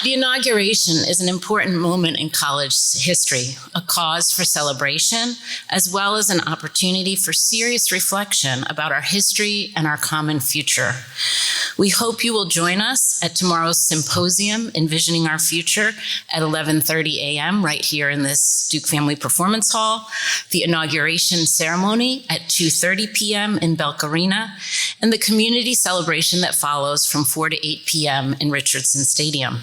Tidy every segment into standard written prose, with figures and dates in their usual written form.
The inauguration is an important moment in college history, a cause for celebration, as well as an opportunity for serious reflection about our history and our common future. We hope you will join us at tomorrow's symposium, Envisioning Our Future, at 11:30 a.m. right here in this Duke Family Performance Hall, the inauguration ceremony at 2:30 p.m. in Belk Arena, and the community celebration that follows from 4 to 8 p.m. in Richardson Stadium.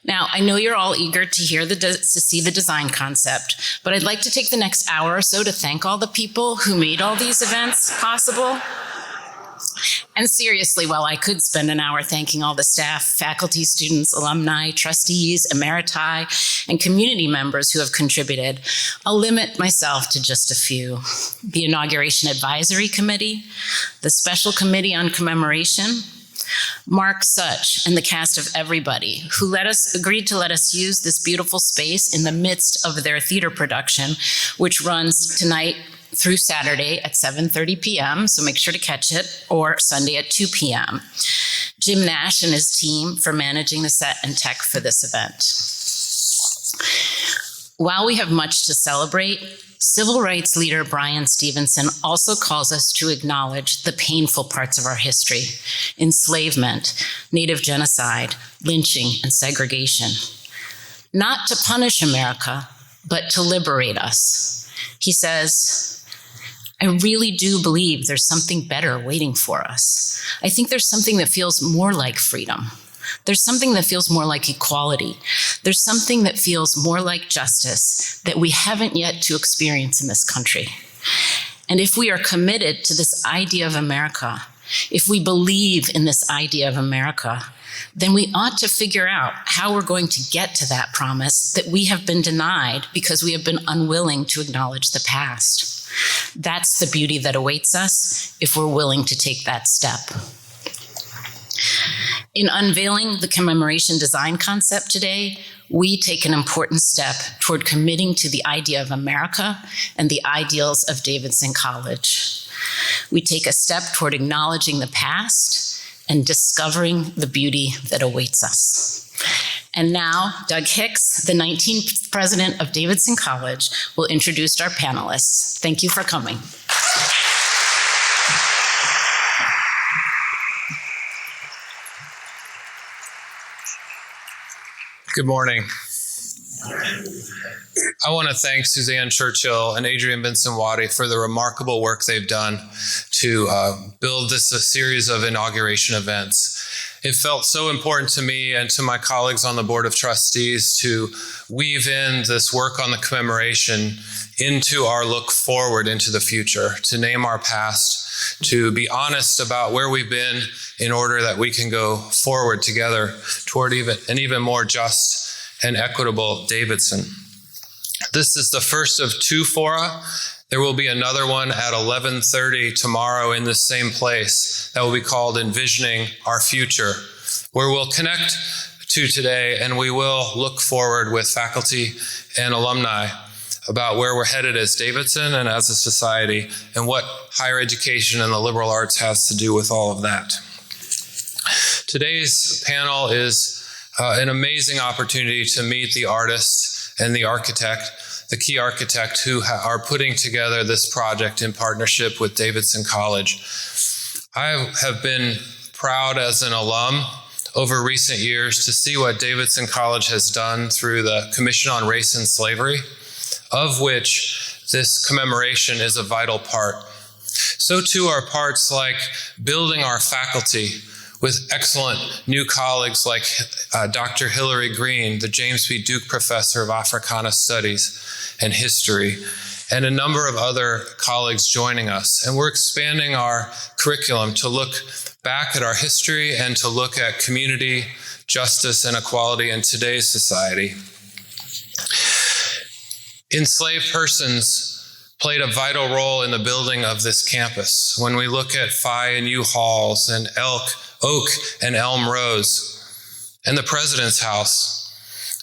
Now, I know you're all eager to see the design concept, but I'd like to take the next hour or so to thank all the people who made all these events possible. And seriously, while I could spend an hour thanking all the staff, faculty, students, alumni, trustees, emeriti, and community members who have contributed, I'll limit myself to just a few. The Inauguration Advisory Committee, the Special Committee on Commemoration, Mark Such and the cast of Everybody, who agreed to let us use this beautiful space in the midst of their theater production, which runs tonight through Saturday at 7:30 p.m., so make sure to catch it, or Sunday at 2 p.m. Jim Nash and his team for managing the set and tech for this event. While we have much to celebrate, civil rights leader Bryan Stevenson also calls us to acknowledge the painful parts of our history: enslavement, Native genocide, lynching, and segregation. Not to punish America, but to liberate us. He says, I really do believe there's something better waiting for us. I think there's something that feels more like freedom. There's something that feels more like equality. There's something that feels more like justice that we haven't yet to experience in this country. And if we are committed to this idea of America, if we believe in this idea of America, then we ought to figure out how we're going to get to that promise that we have been denied because we have been unwilling to acknowledge the past. That's the beauty that awaits us if we're willing to take that step. In unveiling the commemoration design concept today, we take an important step toward committing to the idea of America and the ideals of Davidson College. We take a step toward acknowledging the past and discovering the beauty that awaits us. And now, Doug Hicks, the 19th president of Davidson College, will introduce our panelists. Thank you for coming. Good morning. I want to thank Suzanne Churchill and Adrian Benson-Waddy for the remarkable work they've done to build this series of inauguration events. It felt so important to me and to my colleagues on the Board of Trustees to weave in this work on the commemoration into our look forward into the future, to name our past, to be honest about where we've been in order that we can go forward together toward an even more just and equitable Davidson. This is the first of two fora. There will be another one at 11:30 tomorrow in the same place that will be called Envisioning Our Future, where we'll connect to today and we will look forward with faculty and alumni about where we're headed as Davidson and as a society and what higher education and the liberal arts has to do with all of that. Today's panel is an amazing opportunity to meet the artist and the architect, the key architect who are putting together this project in partnership with Davidson College. I have been proud as an alum over recent years to see what Davidson College has done through the Commission on Race and Slavery, of which this commemoration is a vital part. So too are parts like building our faculty with excellent new colleagues like Dr. Hillary Green, the James B. Duke Professor of Africana Studies and History, and a number of other colleagues joining us. And we're expanding our curriculum to look back at our history and to look at community, justice, and equality in today's society. Enslaved persons played a vital role in the building of this campus. When we look at Phi and U Halls and Oak and Elm Rose and the President's House,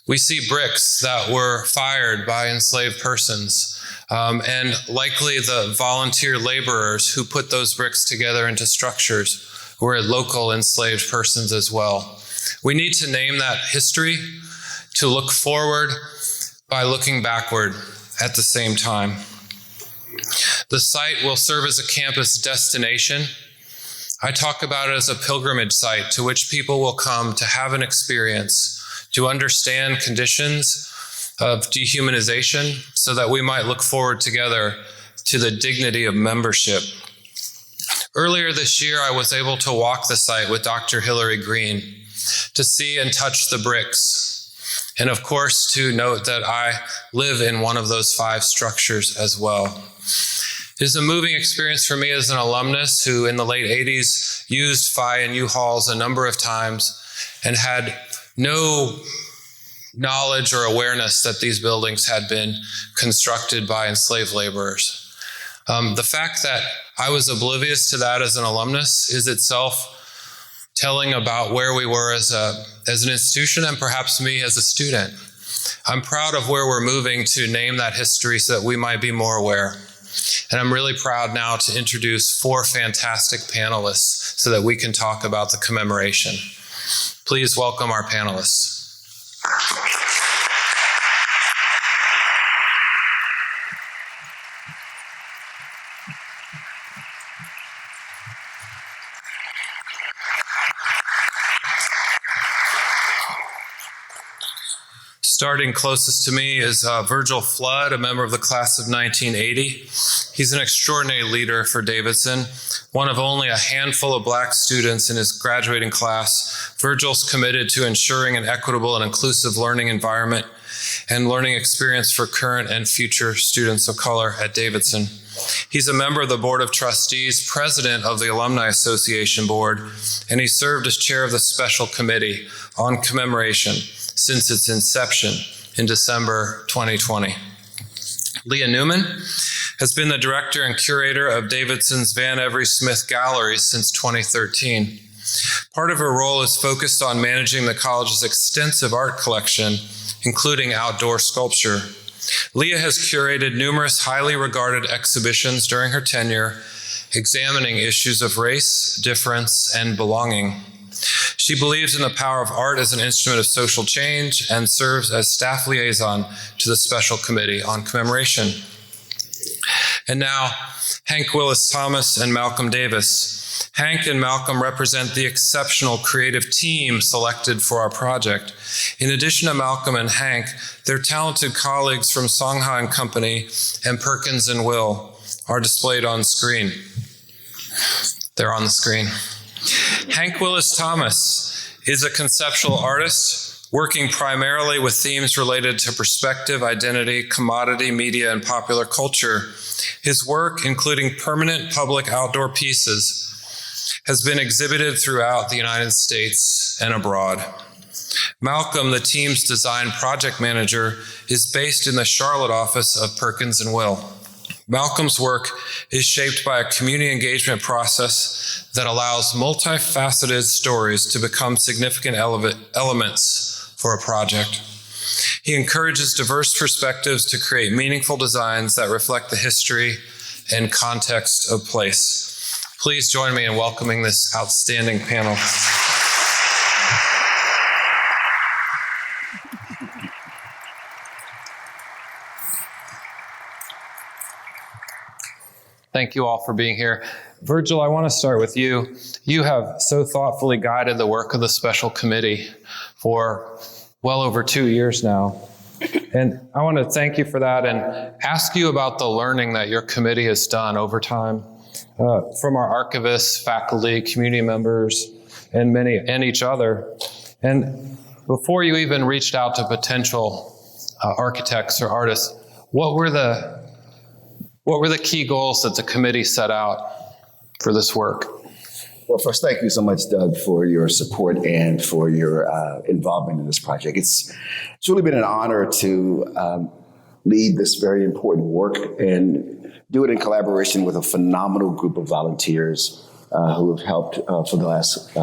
we see bricks that were fired by enslaved persons, and likely the volunteer laborers who put those bricks together into structures were local enslaved persons as well. We need to name that history, to look forward by looking backward at the same time. The site will serve as a campus destination. I talk about it as a pilgrimage site to which people will come to have an experience, to understand conditions of dehumanization so that we might look forward together to the dignity of membership. Earlier this year, I was able to walk the site with Dr. Hillary Green to see and touch the bricks. And of course, to note that I live in one of those 5 structures as well. It is a moving experience for me as an alumnus who in the late 80s used Phi and U-Hauls a number of times and had no knowledge or awareness that these buildings had been constructed by enslaved laborers. The fact that I was oblivious to that as an alumnus is itself telling about where we were as an institution and perhaps me as a student. I'm proud of where we're moving to name that history so that we might be more aware. And I'm really proud now to introduce 4 fantastic panelists so that we can talk about the commemoration. Please welcome our panelists. Starting closest to me is Virgil Flood, a member of the class of 1980. He's an extraordinary leader for Davidson. One of only a handful of Black students in his graduating class, Virgil's committed to ensuring an equitable and inclusive learning environment and learning experience for current and future students of color at Davidson. He's a member of the Board of Trustees, president of the Alumni Association Board, and he served as chair of the Special Committee on Commemoration since its inception in December 2020. Leah Newman has been the director and curator of Davidson's Van Every Smith Gallery since 2013. Part of her role is focused on managing the college's extensive art collection, including outdoor sculpture. Leah has curated numerous highly regarded exhibitions during her tenure, examining issues of race, difference, and belonging. She believes in the power of art as an instrument of social change and serves as staff liaison to the Special Committee on Commemoration. And now, Hank Willis Thomas and Malcolm Davis. Hank and Malcolm represent the exceptional creative team selected for our project. In addition to Malcolm and Hank, their talented colleagues from Songha and Company and Perkins and Will are displayed on screen. They're on the screen. Hank Willis Thomas is a conceptual artist working primarily with themes related to perspective, identity, commodity, media, and popular culture. His work, including permanent public outdoor pieces, has been exhibited throughout the United States and abroad. Malcolm, the team's design project manager, is based in the Charlotte office of Perkins and Will. Malcolm's work is shaped by a community engagement process that allows multifaceted stories to become significant elements for a project. He encourages diverse perspectives to create meaningful designs that reflect the history and context of place. Please join me in welcoming this outstanding panel. Thank you all for being here. Virgil, I want to start with you. You have so thoughtfully guided the work of the Special Committee for well over 2 years now. And I want to thank you for that and ask you about the learning that your committee has done over time from our archivists, faculty, community members, and each other. And before you even reached out to potential architects or artists, what were the key goals that the committee set out for this work? Well, first, thank you so much, Doug, for your support and for your involvement in this project. It's truly been an honor to lead this very important work and do it in collaboration with a phenomenal group of volunteers who have helped for the last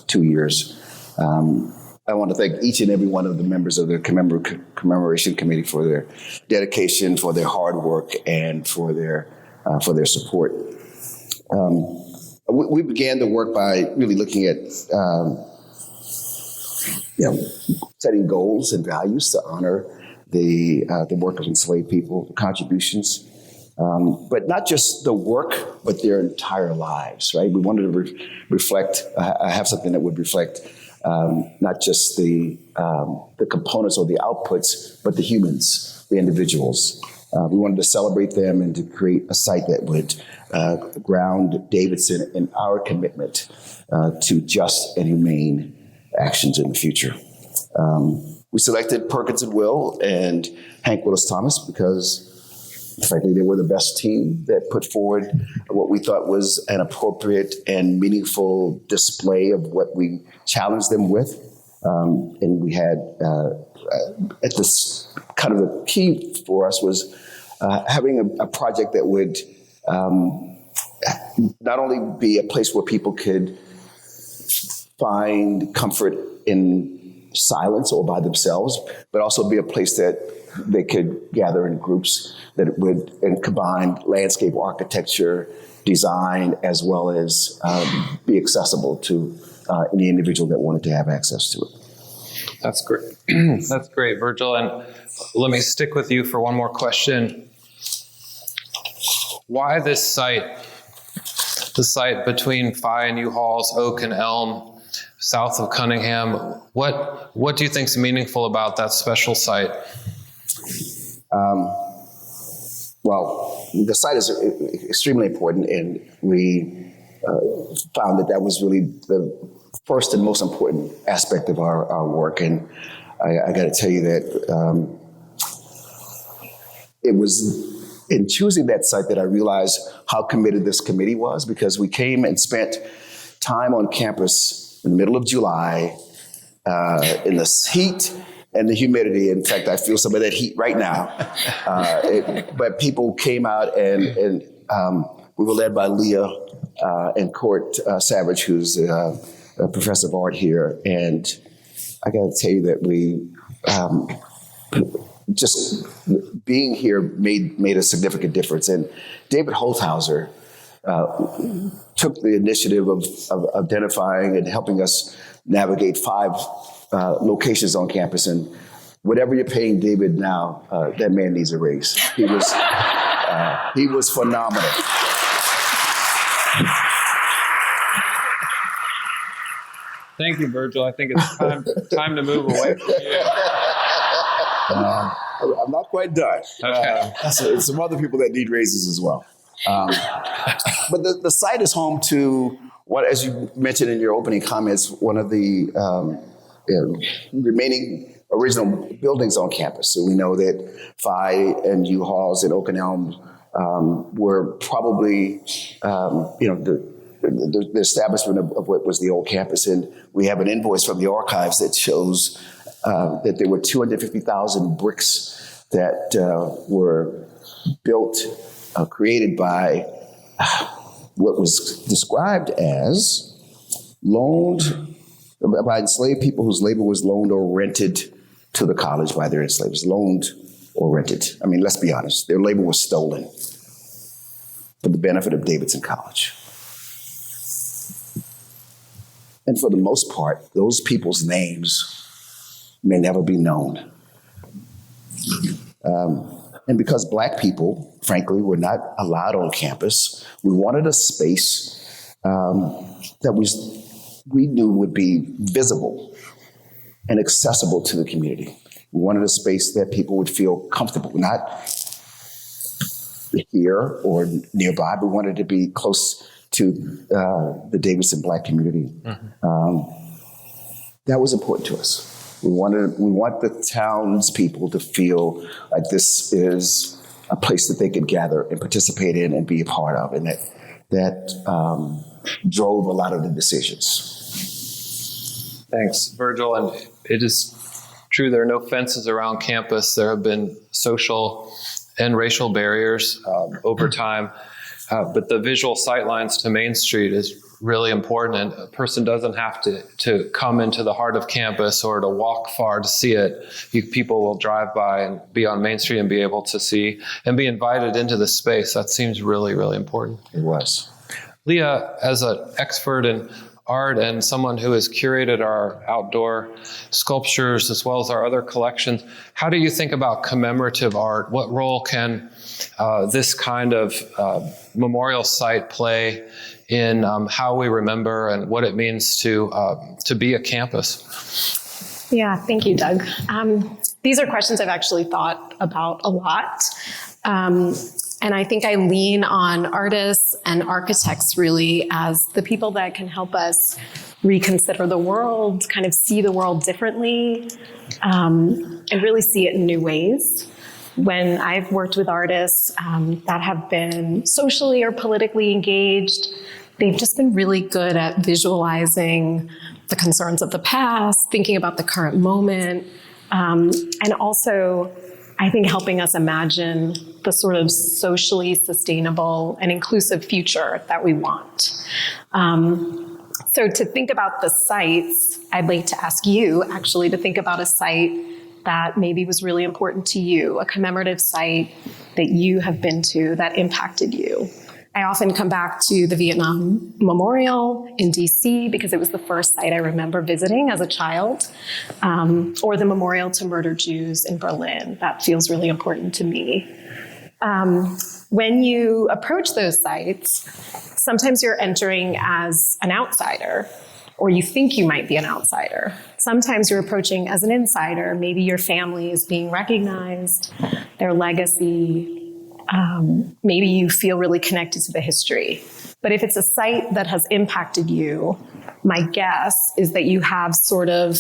2 years. I want to thank each and every one of the members of the Commemoration Committee for their dedication, for their hard work, and for their support. We began the work by really looking at setting goals and values to honor the work of enslaved people, the contributions, but not just the work, but their entire lives, right? We wanted to reflect, have something that would reflect not just the components or the outputs, but the humans, the individuals. We wanted to celebrate them and to create a site that would ground Davidson in our commitment to just and humane actions in the future. We selected Perkins and Will and Hank Willis Thomas because, frankly, they were the best team that put forward what we thought was an appropriate and meaningful display of what we challenged them with. And we had, at this kind of the key for us was having a project that would not only be a place where people could find comfort in silence or by themselves, but also be a place that they could gather in groups that would and combine landscape architecture, design, as well as be accessible to any individual that wanted to have access to it. That's great. That's great, Virgil. And let me stick with you for one more question. Why this site? The site between Phi and U-Hauls, Oak and Elm, south of Cunningham. What do you think is meaningful about that special site? Well, the site is extremely important, and we found that was really the first and most important aspect of our work. And I got to tell you that it was in choosing that site that I realized how committed this committee was, because we came and spent time on campus in the middle of July in the heat and the humidity. In fact, I feel some of that heat right now. But people came out and we were led by Leah and Court Savage, who's a professor of art here. And I got to tell you that we just being here made a significant difference. And David Holthauser took the initiative of identifying and helping us navigate 5 locations on campus. And whatever you're paying David now, that man needs a raise. He was phenomenal. Thank you, Virgil. I think it's time to move away from you. I'm not quite done. Okay. So some other people that need raises as well. But the site is home to what, as you mentioned in your opening comments, one of the remaining original buildings on campus. So we know that Phi and U-Hauls and Oak and Elm were probably, the establishment of what was the old campus. And we have an invoice from the archives that shows that there were 250,000 bricks that were built, created by what was described as by enslaved people whose labor was loaned or rented to the college by their enslavers. Loaned or rented. I mean, let's be honest. Their labor was stolen for the benefit of Davidson College. And for the most part, those people's names may never be known. And because Black people, frankly, were not allowed on campus, we wanted a space that we knew would be visible and accessible to the community. We wanted a space that people would feel comfortable, not here or nearby, but we wanted to be close to the Davidson Black community. Mm-hmm. That was important to us. We want the townspeople to feel like this is a place that they could gather and participate in and be a part of, and that drove a lot of the decisions. Thanks, Virgil. And it is true, there are no fences around campus. There have been social and racial barriers over time, but the visual sightlines to Main Street is really important, and a person doesn't have to come into the heart of campus or to walk far to see it. People will drive by and be on Main Street and be able to see and be invited into the space. That seems really, really important. It was. Leah, as an expert in art and someone who has curated our outdoor sculptures as well as our other collections, how do you think about commemorative art? What role can this kind of memorial site play in how we remember and what it means to be a campus? Yeah, thank you, Doug. These are questions I've actually thought about a lot. And I think I lean on artists and architects really as the people that can help us reconsider the world, kind of see the world differently, and really see it in new ways. When I've worked with artists that have been socially or politically engaged, they've just been really good at visualizing the concerns of the past, thinking about the current moment, and also, I think, helping us imagine the sort of socially sustainable and inclusive future that we want. So to think about the sites, I'd like to ask you actually to think about a site that maybe was really important to you, a commemorative site that you have been to that impacted you. I often come back to the Vietnam Memorial in DC because it was the first site I remember visiting as a child, or the Memorial to Murdered Jews in Berlin. That feels really important to me. When you approach those sites, sometimes you're entering as an outsider, or you think you might be an outsider. Sometimes you're approaching as an insider. Maybe your family is being recognized, their legacy. Maybe you feel really connected to the history. But if it's a site that has impacted you, my guess is that you have sort of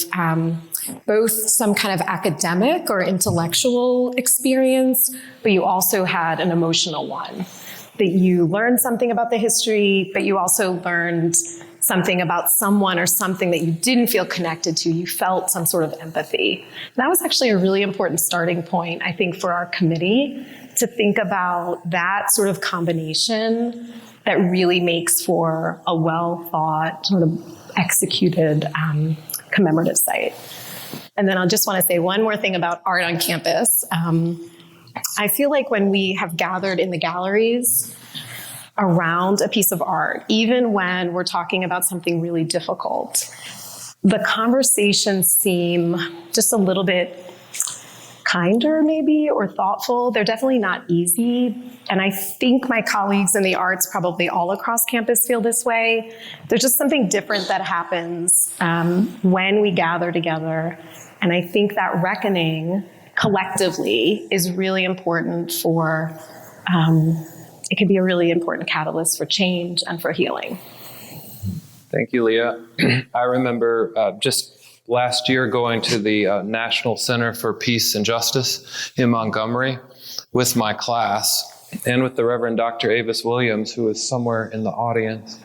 both some kind of academic or intellectual experience, but you also had an emotional one. That you learned something about the history, but you also learned something about someone or something that you didn't feel connected to. You felt some sort of empathy. And that was actually a really important starting point, I think, for our committee to think about that sort of combination that really makes for a well-thought, sort of executed commemorative site. And then I'll just want to say one more thing about art on campus. I feel like when we have gathered in the galleries around a piece of art, even when we're talking about something really difficult, the conversations seem just a little bit kinder maybe, or thoughtful. They're definitely not easy. And I think my colleagues in the arts probably all across campus feel this way. There's just something different that happens when we gather together. And I think that reckoning collectively is really important for, it can be a really important catalyst for change and for healing. Thank you, Leah. I remember just last year going to the National Center for Peace and Justice in Montgomery with my class and with the Reverend Dr. Avis Williams, who is somewhere in the audience.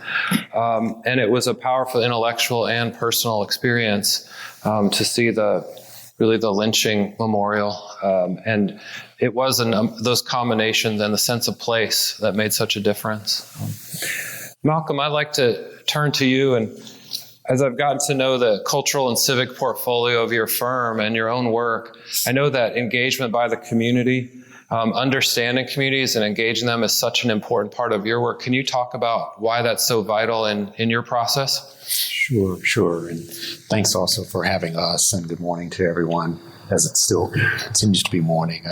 And it was a powerful intellectual and personal experience to see the lynching memorial. And it was those combinations and the sense of place that made such a difference. Malcolm, I'd like to turn to you, and as I've gotten to know the cultural and civic portfolio of your firm and your own work, I know that engagement by the community, understanding communities and engaging them is such an important part of your work. Can you talk about why that's so vital in your process? Sure. And thanks also for having us, and good morning to everyone as it still continues to be morning.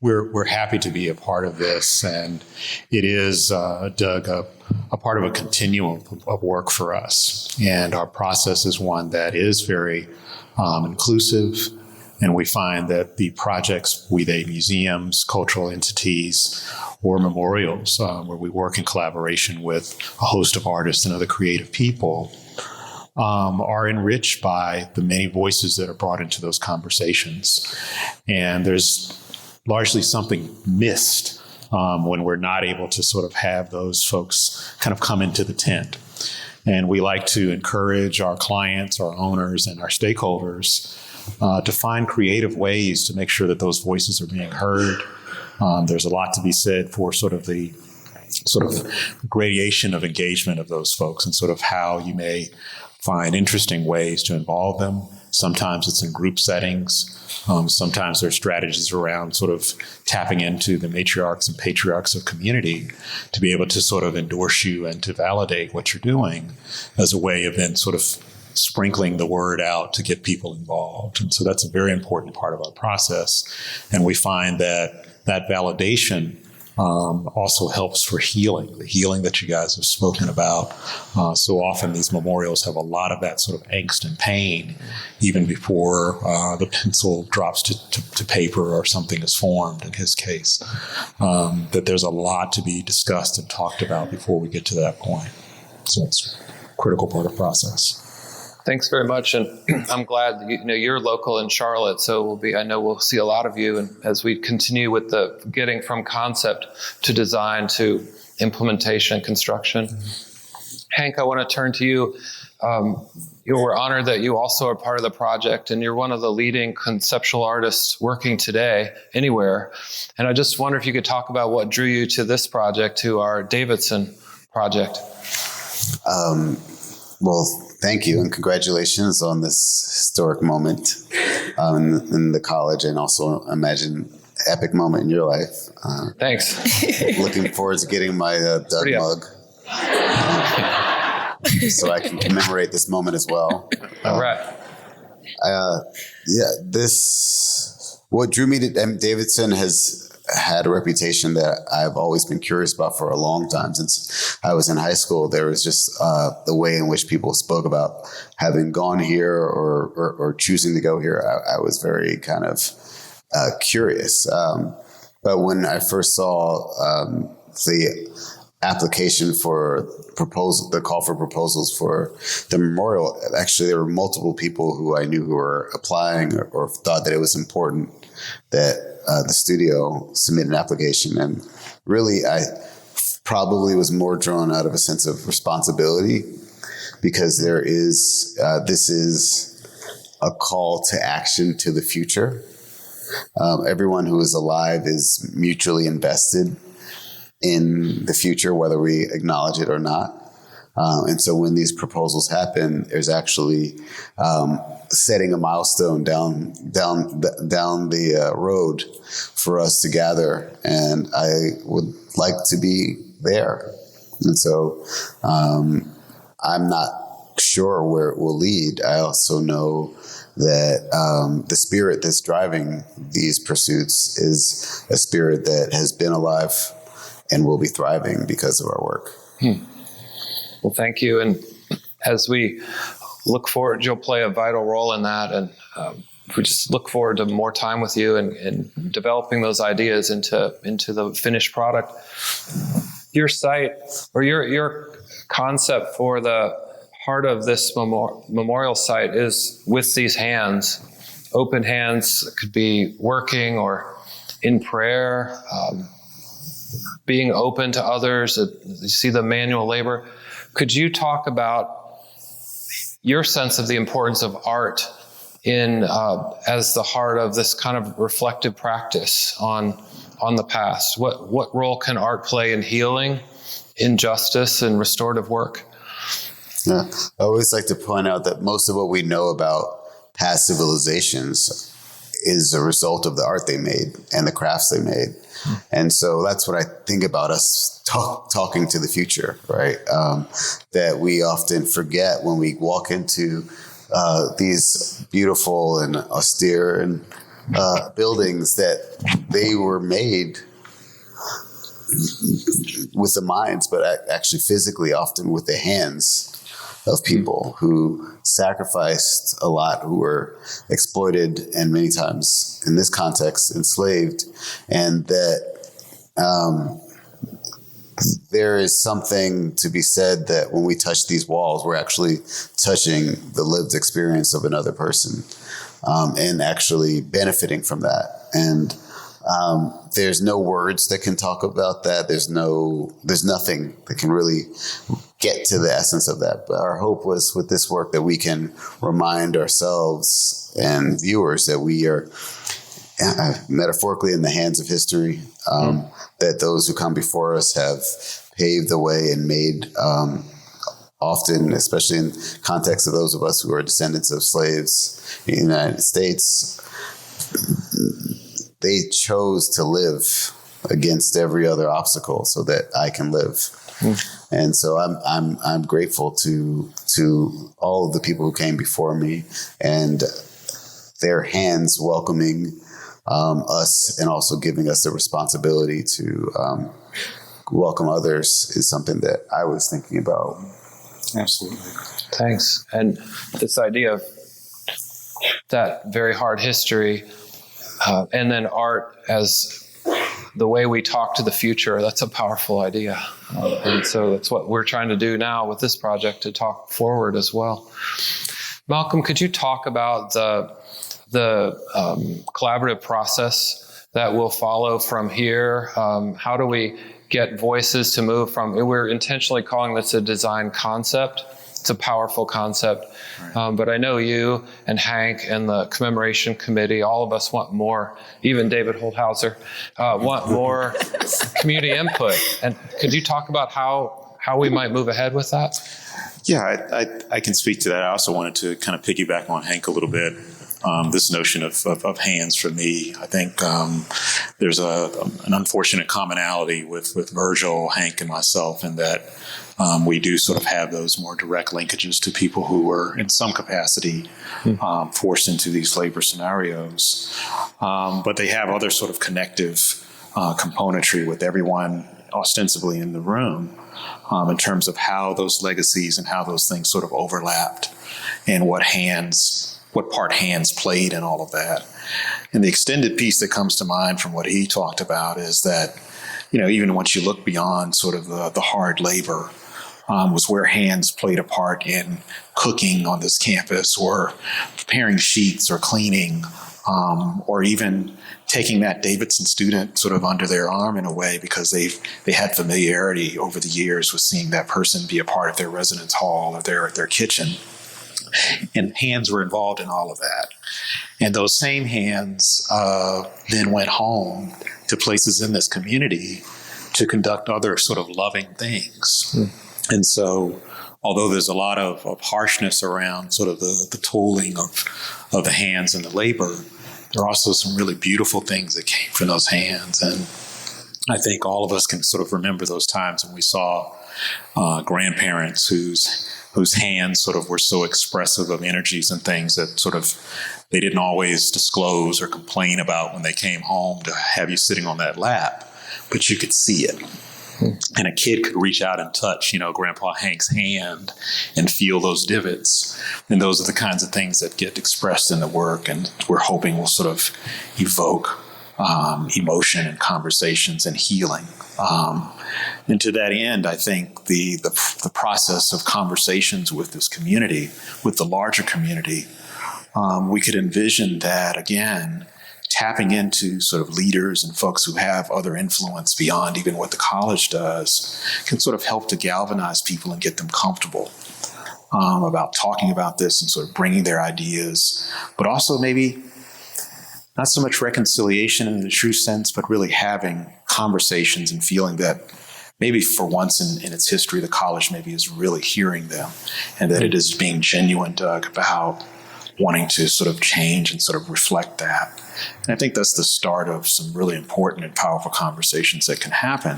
We're happy to be a part of this, and it is, Doug, a part of a continuum of work for us. And our process is one that is very inclusive, and we find that the projects, be they museums, cultural entities, or memorials, where we work in collaboration with a host of artists and other creative people, are enriched by the many voices that are brought into those conversations. And there's largely something missed when we're not able to sort of have those folks kind of come into the tent. And we like to encourage our clients, our owners, and our stakeholders to find creative ways to make sure that those voices are being heard. There's a lot to be said for sort of the gradation of engagement of those folks, and sort of how you may find interesting ways to involve them, Sometimes it's in group settings. Sometimes there are strategies around sort of tapping into the matriarchs and patriarchs of community to be able to sort of endorse you and to validate what you're doing as a way of then sort of sprinkling the word out to get people involved. And so that's a very important part of our process. And we find that validation also helps for healing, the healing that you guys have spoken about. So often these memorials have a lot of that sort of angst and pain, even before the pencil drops to paper or something is formed, in his case, that there's a lot to be discussed and talked about before we get to that point. So it's a critical part of the process. Thanks very much, and I'm glad you're local in Charlotte, so I know we'll see a lot of you, and as we continue with the getting from concept to design to implementation and construction. Hank, I want to turn to you. We're honored that you also are part of the project, and you're one of the leading conceptual artists working today anywhere. And I just wonder if you could talk about what drew you to this project, to our Davidson project. Well, thank you and congratulations on this historic moment in the college, and also imagine epic moment in your life. Thanks. Looking forward to getting my Doug mug so I can commemorate this moment as well. All right. What drew me to Davidson has had a reputation that I've always been curious about for a long time. Since I was in high school, there was just the way in which people spoke about having gone here or choosing to go here. I was very kind of curious. But when I first saw the application for the call for proposals for the memorial, actually there were multiple people who I knew who were applying or thought that it was important that the studio submit an application. And really, I probably was more drawn out of a sense of responsibility, because this is a call to action to the future. Everyone who is alive is mutually invested in the future, whether we acknowledge it or not. And so when these proposals happen, there's actually setting a milestone down the road for us to gather. And I would like to be there. And so I'm not sure where it will lead. I also know that the spirit that's driving these pursuits is a spirit that has been alive and will be thriving because of our work. Well, thank you. And as we look forward, you'll play a vital role in that. And we just look forward to more time with you and developing those ideas into the finished product. Your site, or your concept for the heart of this memorial site is with these hands, open hands. It could be working or in prayer, being open to others. You see the manual labor. Could you talk about your sense of the importance of art as the heart of this kind of reflective practice on the past? What role can art play in healing, in justice, and restorative work? Yeah. I always like to point out that most of what we know about past civilizations is a result of the art they made and the crafts they made. And so that's what I think about us talking to the future, right? That we often forget when we walk into these beautiful and austere and buildings, that they were made with the minds, but actually physically, often with the hands of people who sacrificed a lot, who were exploited, and many times in this context enslaved. And that there is something to be said that when we touch these walls, we're actually touching the lived experience of another person, and actually benefiting from that. And there's no words that can talk about that. There's nothing that can really get to the essence of that. But our hope was with this work that we can remind ourselves and viewers that we are metaphorically in the hands of history, that those who come before us have paved the way and made often, especially in context of those of us who are descendants of slaves in the United States, they chose to live against every other obstacle so that I can live. And so I'm grateful to all of the people who came before me, and their hands welcoming us and also giving us the responsibility to welcome others is something that I was thinking about. Absolutely. Thanks. And this idea of that very hard history and then art as the way we talk to the future, that's a powerful idea. And so that's what we're trying to do now with this project, to talk forward as well. Malcolm, could you talk about the collaborative process that will follow from here? How do we get voices to move from, we're intentionally calling this a design concept. It's a powerful concept. But I know you and Hank and the commemoration committee, all of us want more, even David Holthauser, want more community input. And could you talk about how we might move ahead with that? Yeah, I can speak to that. I also wanted to kind of piggyback on Hank a little bit. This notion of hands for me, I think there's an unfortunate commonality with Virgil, Hank, and myself in that we do sort of have those more direct linkages to people who were in some capacity forced into these labor scenarios. But they have other sort of connective componentry with everyone ostensibly in the room in terms of how those legacies and how those things sort of overlapped and what part hands played in all of that. And the extended piece that comes to mind from what he talked about is that, even once you look beyond sort of the hard labor, was where hands played a part in cooking on this campus, or preparing sheets, or cleaning, or even taking that Davidson student sort of under their arm in a way, because they had familiarity over the years with seeing that person be a part of their residence hall or their kitchen. And hands were involved in all of that. And those same hands then went home to places in this community to conduct other sort of loving things. And so, although there's a lot of harshness around sort of the tooling of the hands and the labor, there are also some really beautiful things that came from those hands. And I think all of us can sort of remember those times when we saw grandparents whose hands sort of were so expressive of energies and things that sort of they didn't always disclose or complain about when they came home to have you sitting on that lap, but you could see it. And a kid could reach out and touch, Grandpa Hank's hand and feel those divots. And those are the kinds of things that get expressed in the work, and we're hoping will sort of evoke emotion and conversations and healing. And to that end, I think the process of conversations with this community, with the larger community, we could envision that, again, tapping into sort of leaders and folks who have other influence beyond even what the college does can sort of help to galvanize people and get them comfortable about talking about this and sort of bringing their ideas, but also maybe not so much reconciliation in the true sense, but really having conversations and feeling that maybe for once in its history, the college maybe is really hearing them, and that it is being genuine, Doug, about wanting to sort of change and sort of reflect that. And I think that's the start of some really important and powerful conversations that can happen.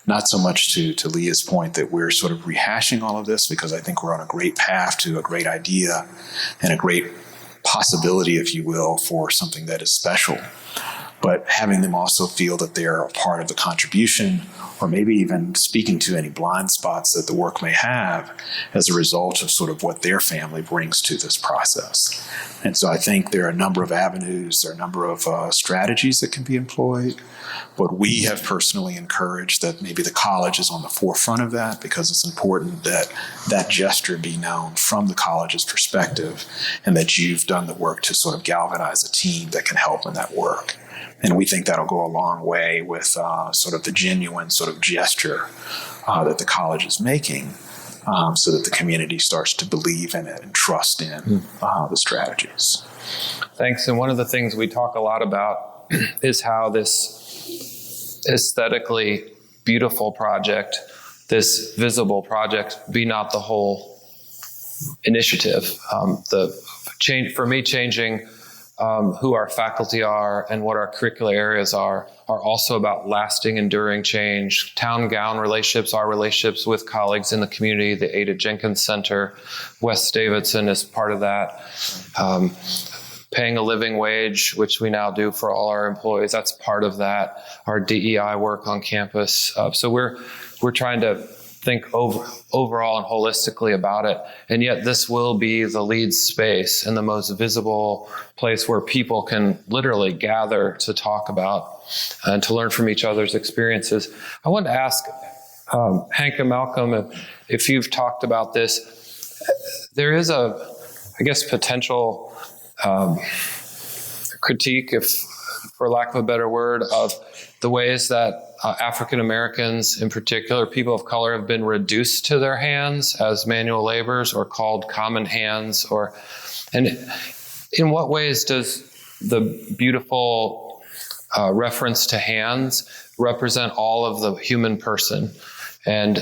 Not so much to Leah's point that we're sort of rehashing all of this, because I think we're on a great path to a great idea and a great possibility, if you will, for something that is special. But having them also feel that they're a part of the contribution, or maybe even speaking to any blind spots that the work may have as a result of sort of what their family brings to this process. And so I think there are a number of avenues, there are a number of strategies that can be employed, but we have personally encouraged that maybe the college is on the forefront of that, because it's important that that gesture be known from the college's perspective, and that you've done the work to sort of galvanize a team that can help in that work. And we think that'll go a long way with sort of the genuine sort of gesture that the college is making, so that the community starts to believe in it and trust in the strategies. Thanks. And one of the things we talk a lot about is how this aesthetically beautiful project this visible project be not the whole initiative. Changing who our faculty are and what our curricular areas are also about lasting, enduring change. Town gown relationships, our relationships with colleagues in the community, the Ada Jenkins Center, Wes Davidson is part of that. Paying a living wage, which we now do for all our employees, that's part of that. Our DEI work on campus. So we're trying to think overall and holistically about it. And yet this will be the lead space and the most visible place where people can literally gather to talk about and to learn from each other's experiences. I wanted to ask Hank and Malcolm if you've talked about this. There is potential critique, if for lack of a better word, of the ways that African Americans, in particular, people of color, have been reduced to their hands as manual laborers or called common hands. And in what ways does the beautiful reference to hands represent all of the human person? And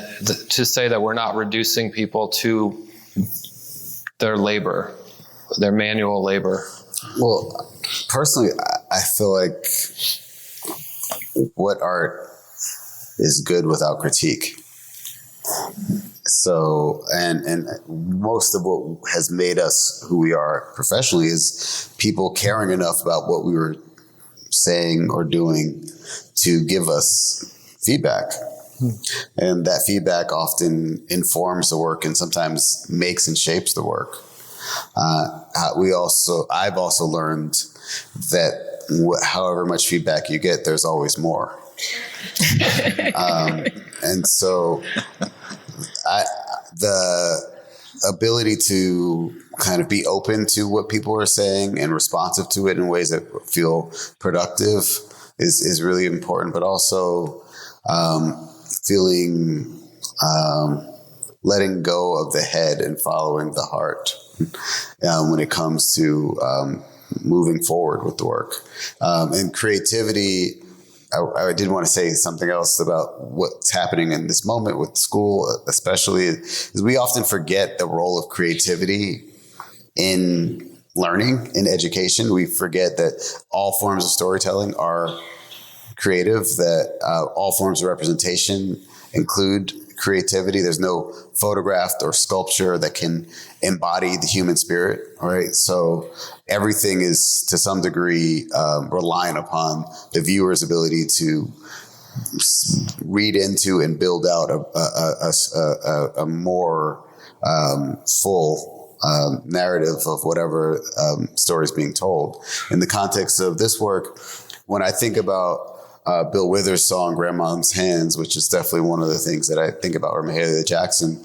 to say that we're not reducing people to their labor, their manual labor. Well, personally, I feel like what art is good without critique. So, and most of what has made us who we are professionally is people caring enough about what we were saying or doing to give us feedback. And that feedback often informs the work and sometimes makes and shapes the work. I've also learned that however much feedback you get, there's always more. And so the ability to kind of be open to what people are saying and responsive to it in ways that feel productive is really important, but also letting go of the head and following the heart when it comes to moving forward with the work. And creativity, I did want to say something else about what's happening in this moment with school, especially, is we often forget the role of creativity in learning, in education. We forget that all forms of storytelling are creative, that all forms of representation include creativity. There's no photograph or sculpture that can embody the human spirit, right? So everything is to some degree reliant upon the viewer's ability to read into and build out a more full narrative of whatever story is being told. In the context of this work, when I think about Bill Withers' song "Grandma's Hands," which is definitely one of the things that I think about, or Mahalia Jackson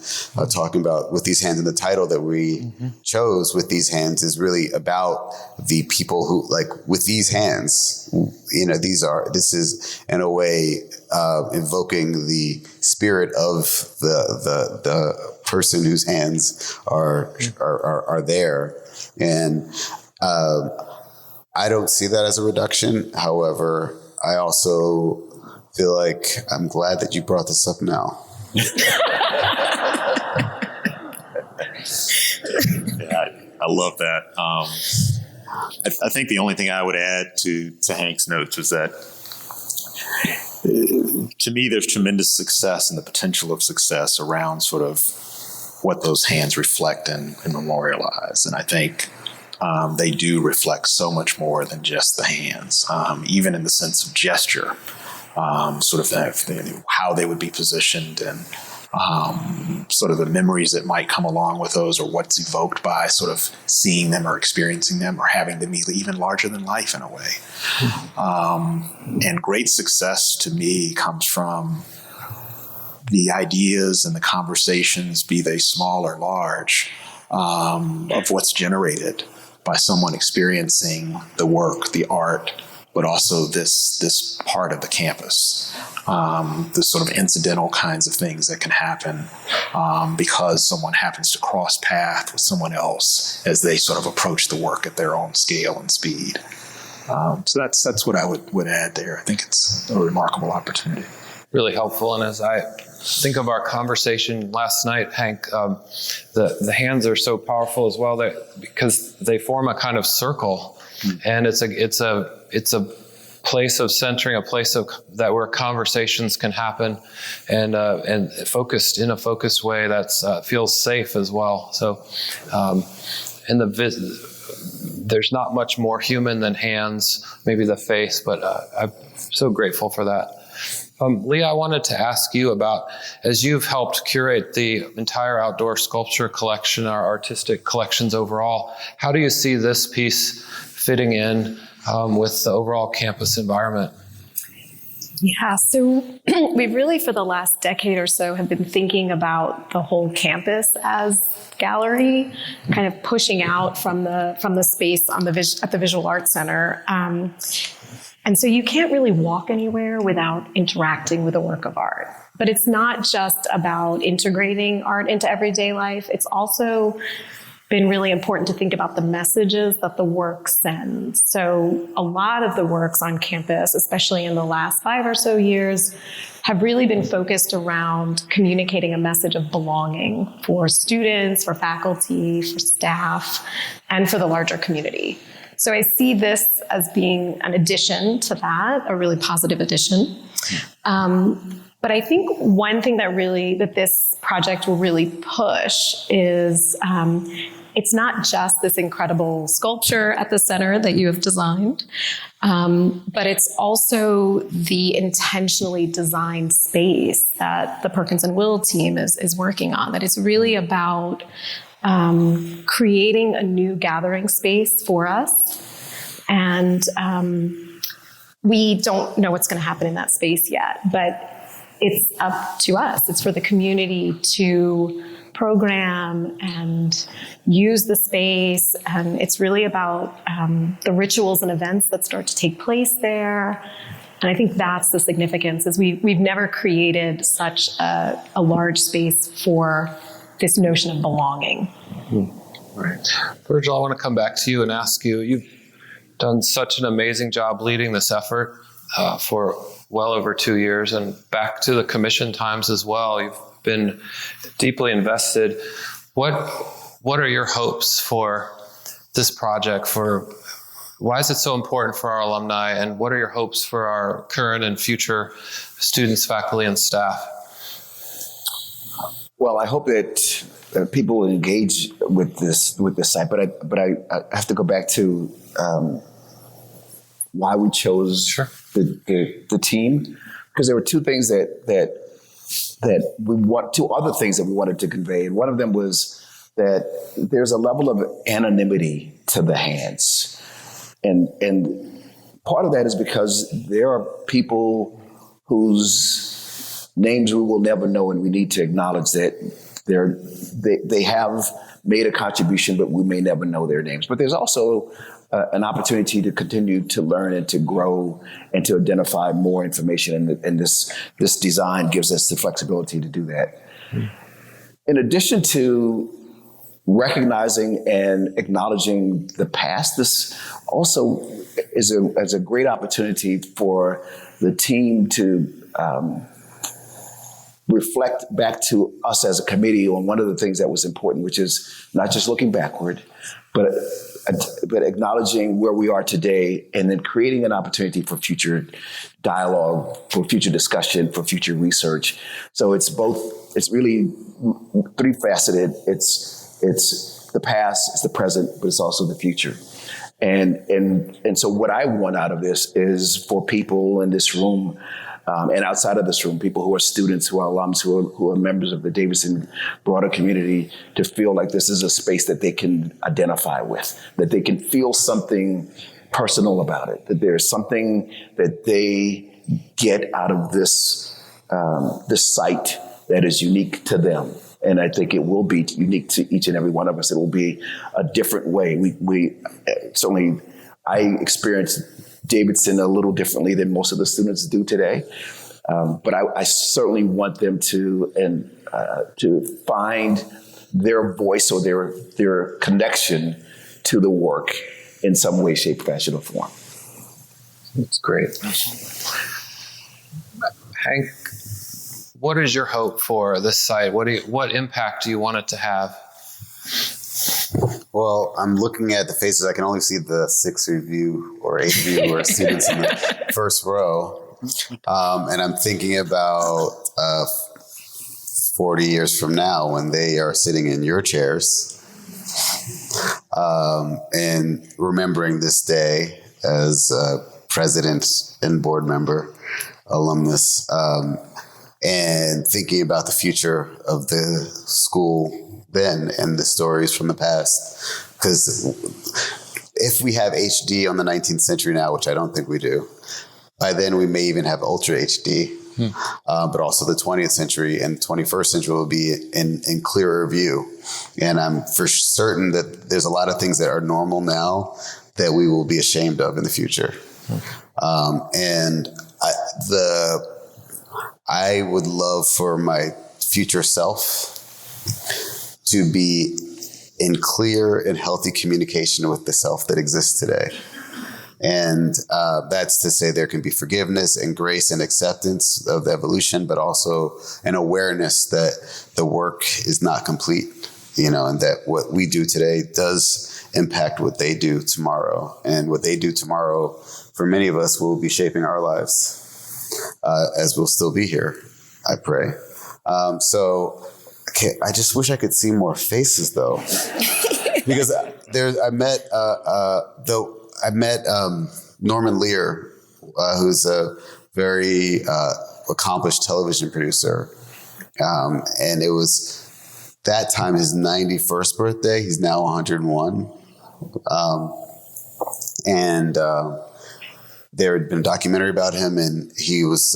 talking about "With These Hands," and the title that we chose, "With These Hands," is really about the people who, like, with these hands, this is in a way invoking the spirit of the person whose hands are there. And I don't see that as a reduction. However, I also feel like I'm glad that you brought this up now. Yeah, I love that. I think the only thing I would add to Hank's notes was that to me, there's tremendous success and the potential of success around sort of what those hands reflect and memorialize. And I think they do reflect so much more than just the hands, even in the sense of gesture, sort of how they would be positioned and sort of the memories that might come along with those, or what's evoked by sort of seeing them or experiencing them or having them even larger than life in a way. And great success to me comes from the ideas and the conversations, be they small or large, of what's generated by someone experiencing the work, the art, but also this part of the campus, the sort of incidental kinds of things that can happen because someone happens to cross path with someone else as they sort of approach the work at their own scale and speed. So that's what I would add there. I think it's a remarkable opportunity. Really helpful. And as I think of our conversation last night, Hank. The hands are so powerful as well because they form a kind of circle, and it's a place of centering, a place of that where conversations can happen, and focused in a focused way that's feels safe as well. So, there's not much more human than hands, maybe the face, but I'm so grateful for that. Leah, I wanted to ask you about, as you've helped curate the entire outdoor sculpture collection, our artistic collections overall, how do you see this piece fitting in with the overall campus environment? Yeah, so we've really, for the last decade or so, have been thinking about the whole campus as gallery, kind of pushing out from the space at the Visual Arts Center. And so you can't really walk anywhere without interacting with a work of art. But it's not just about integrating art into everyday life. It's also been really important to think about the messages that the work sends. So a lot of the works on campus, especially in the last 5 or so years, have really been focused around communicating a message of belonging for students, for faculty, for staff, and for the larger community. So I see this as being an addition to that, a really positive addition. But I think one thing that this project will really push is it's not just this incredible sculpture at the center that you have designed, but it's also the intentionally designed space that the Perkins and Will team is working on, that it's really about creating a new gathering space for us. And we don't know what's going to happen in that space yet, but it's up to us. It's for the community to program and use the space. And it's really about the rituals and events that start to take place there. And I think that's the significance, is we've never created such a large space for this notion of belonging. Right. Virgil, I want to come back to you and ask you, you've done such an amazing job leading this effort for well over 2 years, and back to the commission times as well. You've been deeply invested. What are your hopes for this project? Why is it so important for our alumni, and what are your hopes for our current and future students, faculty, and staff? Well, I hope that people will engage with this site, but I have to go back to why we chose the team, because there were two things that we want, two other things that we wanted to convey, and one of them was that there's a level of anonymity to the hands, and part of that is because there are people whose names we will never know, and we need to acknowledge that they have made a contribution, but we may never know their names. But there's also an opportunity to continue to learn and to grow and to identify more information, and this design gives us the flexibility to do that. In addition to recognizing and acknowledging the past, this also is a great opportunity for the team to reflect back to us as a committee on one of the things that was important, which is not just looking backward, but acknowledging where we are today, and then creating an opportunity for future dialogue, for future discussion, for future research. So it's really three-faceted. It's the past, it's the present, but it's also the future. And so what I want out of this is for people in this room and outside of this room, people who are students, who are alums, who are members of the Davidson broader community, to feel like this is a space that they can identify with, that they can feel something personal about it, that there's something that they get out of this site that is unique to them. And I think it will be unique to each and every one of us. It will be a different way. We certainly, I experienced Davidson a little differently than most of the students do today. But I certainly want them to find their voice or their connection to the work in some way, shape, fashion, or form. That's great. Hank, what is your hope for this site? What impact do you want it to have? Well, I'm looking at the faces. I can only see the 6 of you or 8 of you who are students in the first row. And I'm thinking about 40 years from now when they are sitting in your chairs, and remembering this day as president and board member, alumnus, and thinking about the future of the school then and the stories from the past. Because if we have HD on the 19th century now, which I don't think we do, by then we may even have Ultra HD. But also the 20th century and 21st century will be in clearer view. And I'm for certain that there's a lot of things that are normal now that we will be ashamed of in the future. And I would love for my future self to be in clear and healthy communication with the self that exists today. And that's to say there can be forgiveness and grace and acceptance of the evolution, but also an awareness that the work is not complete, and that what we do today does impact what they do tomorrow. And what they do tomorrow, for many of us, will be shaping our lives as we'll still be here, I pray. I just wish I could see more faces, though, because I met Norman Lear, who's a very accomplished television producer, and it was that time his 91st birthday. He's now 101, and there had been a documentary about him, and he's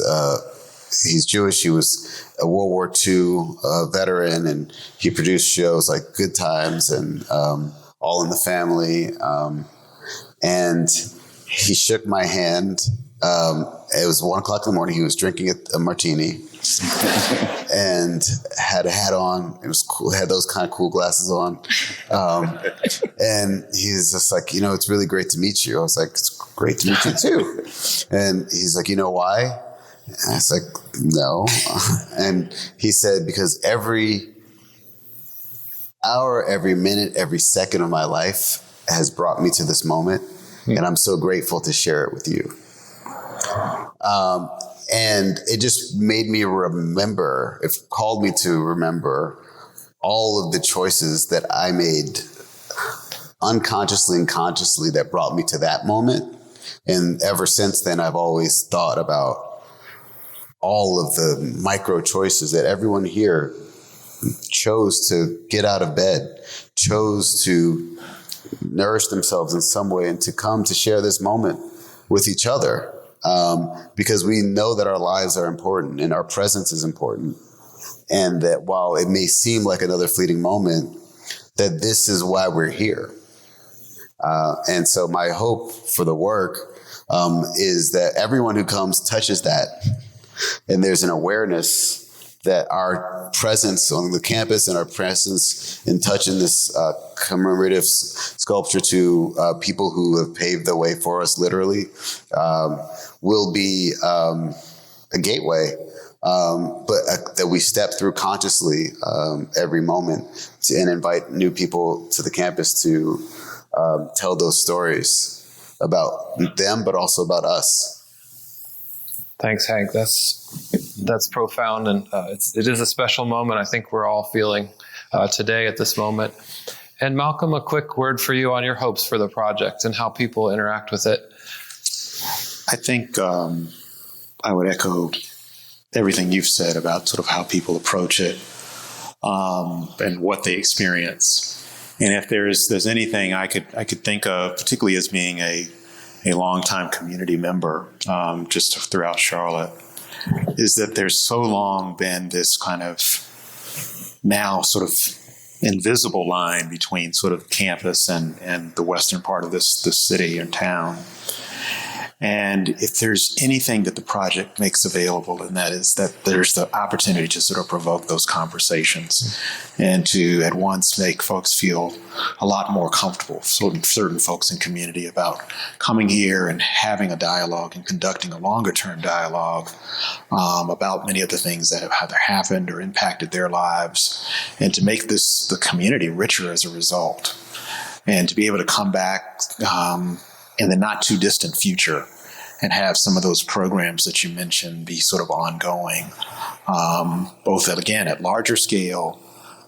Jewish. He was a World War II veteran, and he produced shows like Good Times and All in the Family. And he shook my hand. It was 1:00 in the morning. He was drinking a martini and had a hat on. It was cool. Had those kind of cool glasses on. And he's just like, it's really great to meet you. I was like, it's great to meet you too. And he's like, you know why? And I was like, no. And he said, because every hour, every minute, every second of my life has brought me to this moment. And I'm so grateful to share it with you. And it just made me remember, it called me to remember all of the choices that I made unconsciously and consciously that brought me to that moment. And ever since then, I've always thought about all of the micro choices that everyone here chose to get out of bed, chose to nourish themselves in some way and to come to share this moment with each other. Because we know that our lives are important and our presence is important. And that while it may seem like another fleeting moment, that this is why we're here. And so my hope for the work is that everyone who comes touches that. And there's an awareness that our presence on the campus and our presence in touching this commemorative sculpture to people who have paved the way for us, literally, will be a gateway, but that we step through consciously every moment and invite new people to the campus to tell those stories about them, but also about us. Thanks, Hank. That's profound, and it is a special moment. I think we're all feeling today at this moment. And Malcolm, a quick word for you on your hopes for the project and how people interact with it. I think I would echo everything you've said about sort of how people approach it and what they experience. And if there's anything I could think of, particularly as being a longtime community member, just throughout Charlotte, is that there's so long been this kind of now sort of invisible line between sort of campus and the western part of this city and town. And if there's anything that the project makes available, and that is that there's the opportunity to sort of provoke those conversations and to at once make folks feel a lot more comfortable, certain folks in community, about coming here and having a dialogue and conducting a longer term dialogue about many of the things that have either happened or impacted their lives, and to make the community richer as a result. And to be able to come back in the not too distant future and have some of those programs that you mentioned be sort of ongoing, both at larger scale,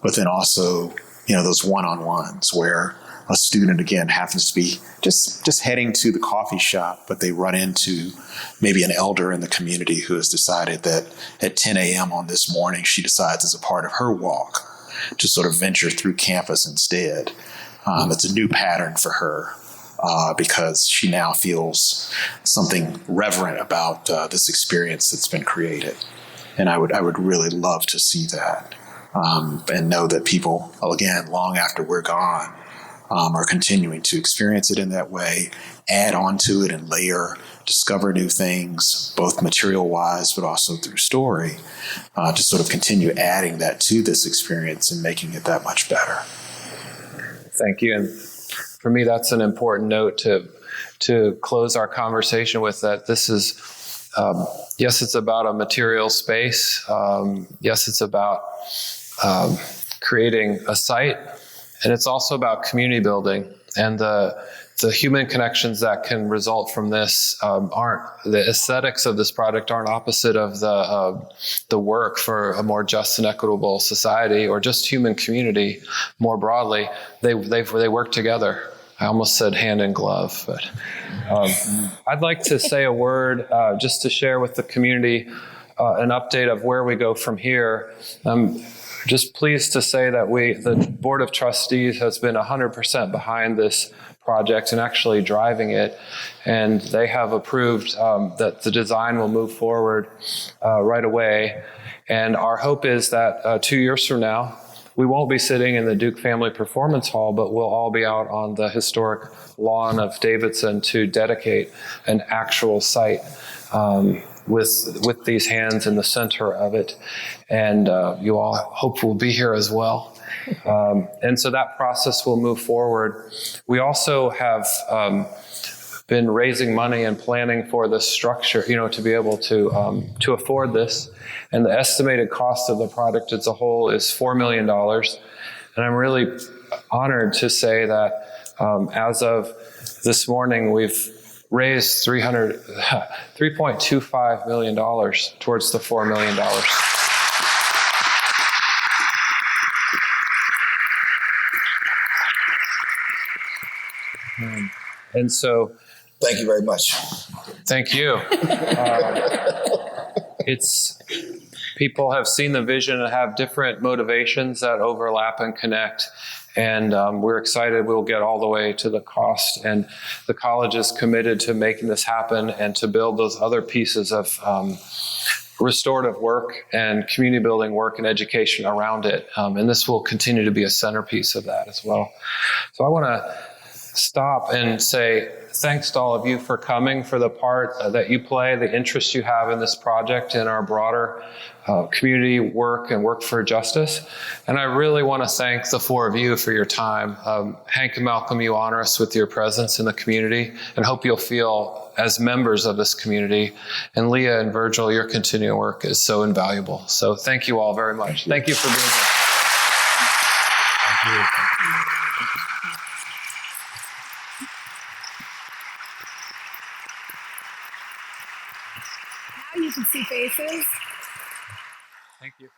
but then also, those one-on-ones where a student, again, happens to be just heading to the coffee shop, but they run into maybe an elder in the community who has decided that at 10 a.m. on this morning, she decides as a part of her walk to sort of venture through campus instead. It's a new pattern for her because she now feels something reverent about this experience that's been created. And I would really love to see that and know that people, again, long after we're gone, are continuing to experience it in that way, add on to it and layer, discover new things, both material-wise, but also through story, to sort of continue adding that to this experience and making it that much better. Thank you. And for me, that's an important note to close our conversation with, that this is, yes, it's about a material space. Yes, it's about creating a site. And it's also about community building, and the human connections that can result from this the aesthetics of this project aren't opposite of the work for a more just and equitable society, or just human community more broadly. They work together. I almost said hand in glove, but I'd like to say a word just to share with the community an update of where we go from here. Just pleased to say that the Board of Trustees has been 100% behind this project and actually driving it. And they have approved that the design will move forward right away. And our hope is that 2 years from now, we won't be sitting in the Duke Family Performance Hall, but we'll all be out on the historic lawn of Davidson to dedicate an actual site with these hands in the center of it. And you all hope will be here as well. And so that process will move forward. We also have been raising money and planning for the structure, to be able to afford this. And the estimated cost of the project as a whole is $4 million. And I'm really honored to say that as of this morning, we've raised $3.25 million towards the $4 million. And so, Thank you very much. thank you. People have seen the vision and have different motivations that overlap and connect. And we're excited we'll get all the way to the cost. And the college is committed to making this happen and to build those other pieces of restorative work and community building work and education around it. And this will continue to be a centerpiece of that as well. So I want to stop and say thanks to all of you for coming, for the part that you play, the interest you have in this project and our broader community work and work for justice. And I really want to thank the four of you for your time. Hank and Malcolm, you honor us with your presence in the community, and hope you'll feel as members of this community. And Leah and Virgil, your continuing work is so invaluable. So thank you all very much. Thank you for being here. Thank you. Now you can see faces. Thank you.